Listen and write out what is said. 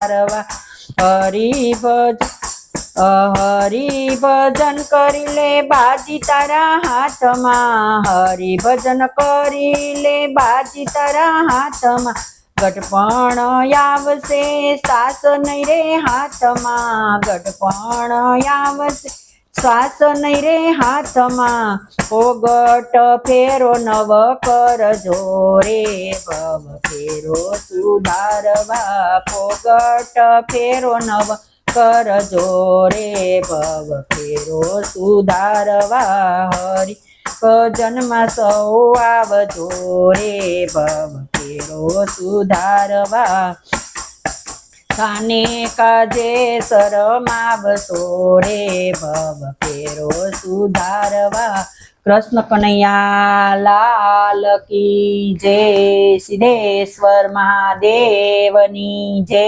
સુધારવા હરિભજન કરી લે બાજી તારા હાથમાં હરિભજન કરી લે બાજી તારા હાથમાં ગઢપણ આવશે સાસ નહીં રે હાથમાં ગઢપણ આવશે શ્વાસ નહીં રે હાથમાં પોગટ ફેરો નવ કરજો રે ભવ ફેરો સુધારવા પોગટ ફેરો નવ કરજો રે ભવ ફેરો સુધારવા હરિ ભજનમાં સૌ આવજો રે ભવ ફેરો સુધારવા કાને કાજે શરમાવશો રે ભવ ફેરો સુધારવા કૃષ્ણ કનૈયા લાલ કી જય સિદ્ધેશ્વર મહાદેવની જય।